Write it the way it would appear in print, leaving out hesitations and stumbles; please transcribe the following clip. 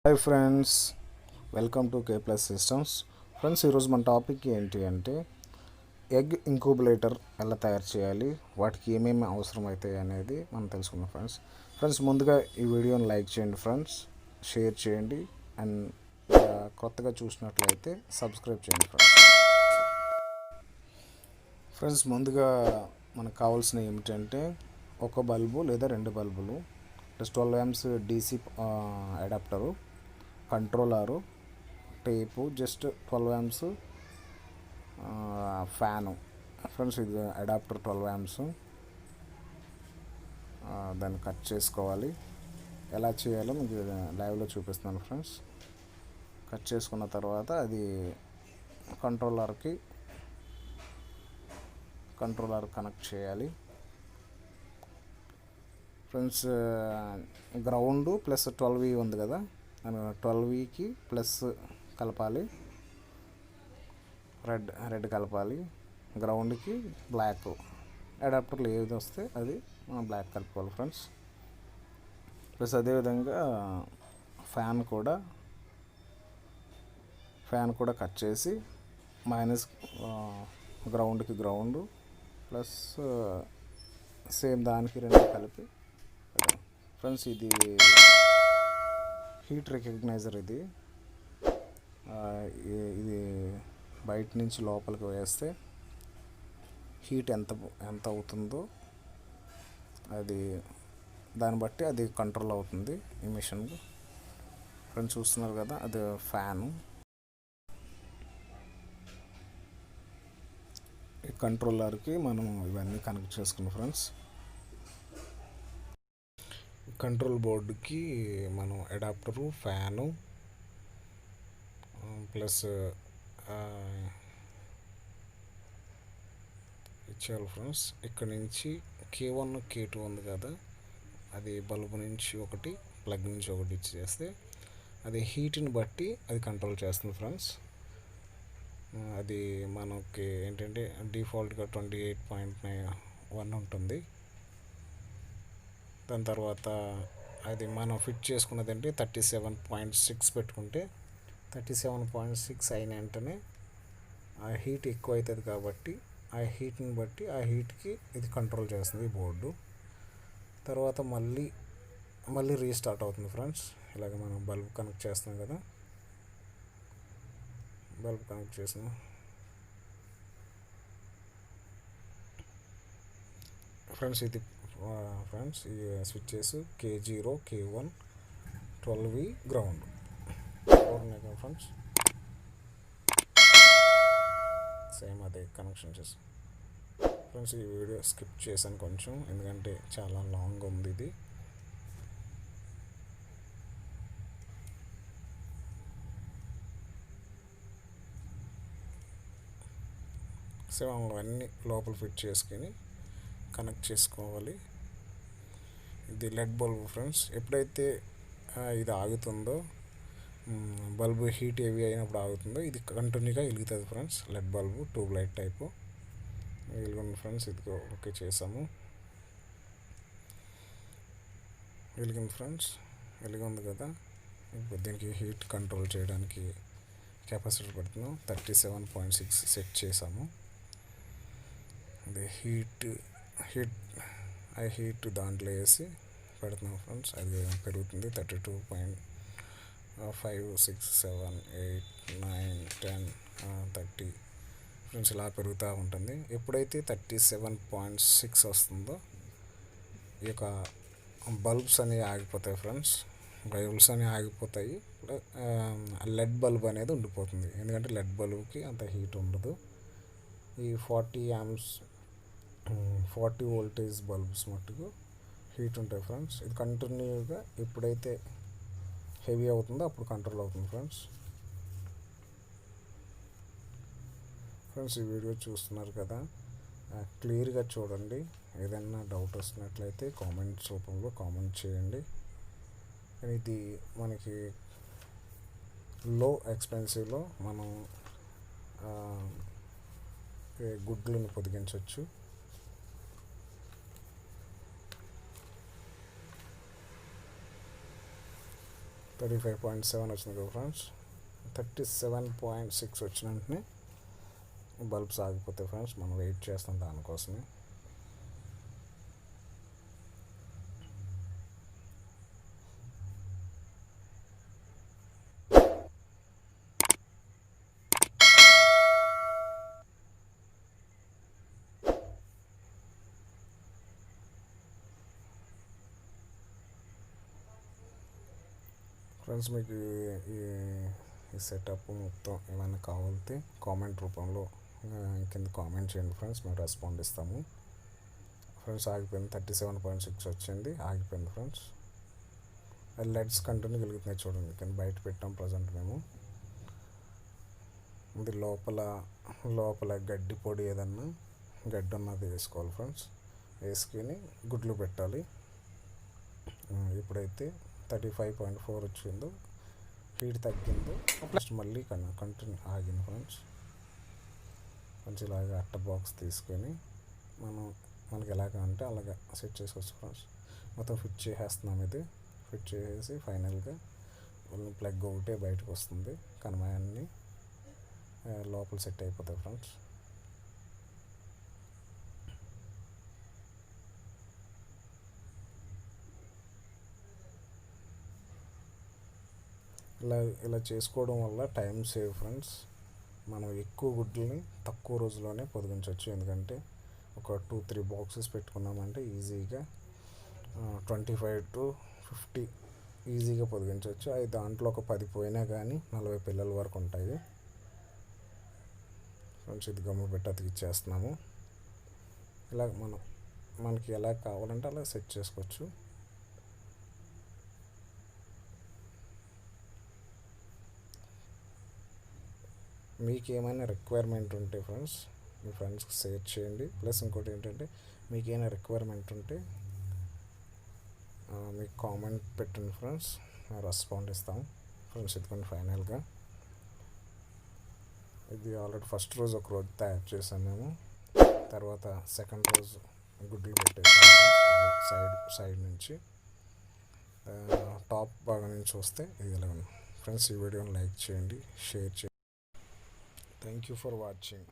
Hi friends, welcome to K plus systems. Friends, ఈరోజు మన topic ఏంటి అంటే ఎగ్ ఇంక్యుబేటర్ ఎలా తయారు చేయాలి, వాటికి ఏమేమి అవసరం అవుతాయి అనేది మనం తెలుసుకుందాం. ఫ్రెండ్స్ ముందుగా ఈ వీడియోని లైక్ చేయండి ఫ్రెండ్స్, షేర్ చేయండి అండ్ కొత్తగా చూసినట్లయితే సబ్స్క్రైబ్ చేయండి ఫ్రెండ్స్. ముందుగా మనకు కావాల్సినవి ఏమిటంటే ఒక బల్బు లేదా 2 బల్బులు plus 12 amps DC adapter, controller, tape, just 12 amps fan. Friends, ఇది అడాప్టర్ 12 amps. దాన్ని కట్ చేసుకోవాలి. ఎలా చేయాలో మీకు లైవ్లో చూపిస్తున్నాను ఫ్రెండ్స్. కట్ చేసుకున్న తర్వాత అది కంట్రోలర్ కనెక్ట్ చేయాలి ఫ్రెండ్స్. గ్రౌండ్ ప్లస్ 12V ఉంది కదా, 12Vకి ప్లస్ కలపాలి, రెడ్ కలపాలి, గ్రౌండ్కి బ్లాక్. అడాప్టర్లు ఏది వస్తే అది మనం బ్లాక్ కలుపుకోవాలి ఫ్రెండ్స్. ప్లస్ అదేవిధంగా ఫ్యాన్ కూడా కట్ చేసి మైనస్ గ్రౌండ్కి గ్రౌండ్ ప్లస్ సేమ్ దానికి 2 కలిపి ఫ్రెండ్స్. ఇది హీట్ రికగ్నైజర్. ఇది బయట నుంచి లోపలికి వేస్తే హీట్ ఎంత అవుతుందో అది దాన్ని బట్టి అది కంట్రోల్ అవుతుంది ఈ మిషన్. ఫ్రెండ్స్ చూస్తున్నారు కదా, అది ఫ్యాను. ఈ కంట్రోలర్కి మనం ఇవన్నీ కనెక్ట్ చేసుకున్నాం ఫ్రెండ్స్. కంట్రోల్ బోర్డుకి మనం అడాప్టరు, ఫ్యాను ప్లస్ ఇచ్చేయాలి ఫ్రెండ్స్. ఇక్కడ నుంచి K1 K2 ఉంది కదా, అది బల్బు నుంచి ఒకటి, ప్లగ్ నుంచి ఒకటి ఇచ్చేస్తే అది హీట్ని బట్టి అది కంట్రోల్ చేస్తుంది ఫ్రెండ్స్. అది మనకి ఏంటంటే డిఫాల్ట్గా 28.1 ఉంటుంది. దాని తర్వాత అది మనం ఫిట్ చేసుకున్నది అంటే 37.6 పెట్టుకుంటే 37.6 అయిన వెంటనే ఆ హీట్ ఎక్కువ అవుతుంది కాబట్టి ఆ హీట్ని బట్టి ఆ హీట్కి ఇది కంట్రోల్ చేస్తుంది బోర్డు. తర్వాత మళ్ళీ రీస్టార్ట్ అవుతుంది ఫ్రెండ్స్. ఇలాగ మనం బల్బ్ కనెక్ట్ చేస్తాం కదా, బల్బ్ కనెక్ట్ చేసాం ఫ్రెండ్స్. ఇది ఫ్రెండ్స్ ఈ switches K0, K1, 12V ground 4 ఉన్నాయి కదా ఫ్రెండ్స్. సేమ్ అదే కనెక్షన్ చేసాం ఫ్రెండ్స్. ఈ వీడియో స్కిప్ చేశాను కొంచెం, ఎందుకంటే చాలా లాంగ్ ఉంది ఇది. సేమ్ అవన్నీ లోపల ఫిట్ చేసుకొని కనెక్ట్ చేసుకోవాలి. ఇది లెడ్ బల్బ్ ఫ్రెండ్స్. ఎప్పుడైతే ఇది ఆగుతుందో, బల్బు హీట్ హెవీ అయినప్పుడు ఆగుతుందో, ఇది కంటిన్యూగా వెలుగుతుంది friends. LED bulb tube light type వెలుగుంది ఫ్రెండ్స్. ఇది ఓకే చేసాము, వెలిగింది ఫ్రెండ్స్. వెలుగుంది కదా, ఇప్పుడు దీనికి హీట్ కంట్రోల్ చేయడానికి కెపాసిటర్ పెడుతున్నాం. 37.6 సెట్ చేసాము. అది హీట్ దాంట్లో వేసి పెడుతున్నాం ఫ్రెండ్స్. అది పెరుగుతుంది. 32.5, 6, 7, 8, 9, 10, 30 ఫ్రెండ్స్, ఇలా పెరుగుతూ ఉంటుంది. ఎప్పుడైతే 37.6 వస్తుందో ఈ యొక్క బల్బ్స్ అనేవి ఆగిపోతాయి ఫ్రెండ్స్. బల్బ్స్ అనేవి ఆగిపోతాయి. లెడ్ బల్బ్ అనేది ఉండిపోతుంది, ఎందుకంటే లెడ్ బల్బ్కి అంత హీట్ ఉండదు. ఈ 40 వోల్టేజ్ బల్బ్స్ మట్టుకు హీట్ ఉంటాయి ఫ్రెండ్స్. ఇది కంటిన్యూగా ఎప్పుడైతే హెవీ అవుతుందో అప్పుడు కంట్రోల్ అవుతుంది ఫ్రెండ్స్. ఈ వీడియో చూస్తున్నారు కదా, క్లియర్గా చూడండి. ఏదైనా డౌట్ వస్తున్నట్లయితే కామెంట్స్ రూపంలో కామెంట్ చేయండి. ఇది మనకి లో ఎక్స్పెన్సివ్లో మనం గుడ్లను పొదిగించవచ్చు. 35.7 వచ్చింది కదా ఫ్రెండ్స్. 37.6 వచ్చిన వెంటనే బల్బ్స్ ఆగిపోతాయి ఫ్రెండ్స్. మనం వెయిట్ చేస్తాం దానికోసమే. ఫ్రెండ్స్ మీకు ఈ సెటప్ మొత్తం ఏమైనా కావాలితే కామెంట్ రూపంలో కింద కామెంట్ చేయండి ఫ్రెండ్స్, మేము రెస్పాండ్ ఇస్తాము. ఫ్రెండ్స్ ఆగిపోయింది. 37.6 వచ్చింది, ఆగిపోయింది ఫ్రెండ్స్. లెడ్స్ కంటిన్యూ వెలుగుతున్నాయి చూడండి. కింద బయట పెట్టాం ప్రజెంట్ మేము. ఇది లోపల గడ్డి పొడి ఏదన్నా గడ్డి ఉన్నది వేసుకోవాలి ఫ్రెండ్స్. వేసుకొని గుడ్లు పెట్టాలి. ఇప్పుడైతే 35.4 వచ్చిందో, హీట్ తగ్గిందో, నెక్స్ట్ మళ్ళీ కంటిన్యూ ఆగింది ఫ్రెండ్స్. కొంచెం ఇలాగ అట్ట బాక్స్ తీసుకొని మనకి ఎలాగ అంటే అలాగ సెట్ చేసుకోవచ్చు ఫ్రెండ్స్. మొత్తం ఫిట్ చేసేస్తున్నాం. ఇది ఫిట్ చేసేసి ఫైనల్గా ప్లగ్ ఒకటే బయటకు వస్తుంది, కానీ అన్నీ లోపల సెట్ అయిపోతాయి ఫ్రెండ్స్. ఇలా చేసుకోవడం వల్ల టైం సేవ్ ఫ్రెండ్స్. మనం ఎక్కువ గుడ్లని తక్కువ రోజుల్లోనే పొదిగించవచ్చు. ఎందుకంటే ఒక 2-3 బాక్సెస్ పెట్టుకున్నామంటే ఈజీగా 25 to 50 ఈజీగా పొదిగించవచ్చు. అవి దాంట్లో ఒక 10 పోయినా కానీ 40 పిల్లల వరకు ఉంటాయి ఫ్రెండ్స్. ఇది గమ్ము పెట్టి అతికిచ్చేస్తున్నాము. ఇలా మనకి ఎలా కావాలంటే అలా సెట్ చేసుకోవచ్చు. మీకు ఏమైనా రిక్వైర్మెంట్ ఉంటే ఫ్రెండ్స్ మీ ఫ్రెండ్స్కి షేర్ చేయండి. ప్లస్ ఇంకోటి ఏంటంటే మీకు ఏమైనా రిక్వైర్మెంట్ ఉంటే మీకు కామెంట్ పెట్టండి ఫ్రెండ్స్, రెస్పాండ్ ఇస్తాం ఫ్రెండ్స్. ఇదిగోండి ఫైనల్గా ఇది ఆల్రెడీ ఫస్ట్ రోజు ఒక రోజు తయారు చేసాం మేము. తర్వాత సెకండ్ రోజు గుడ్లు పెట్టేసాం సైడ్ నుంచి. టాప్ భాగం నుంచి వస్తే ఇది ఇలా ఉంది ఫ్రెండ్స్. ఈ వీడియోని లైక్ చేయండి, షేర్ చేయండి. Thank you for watching.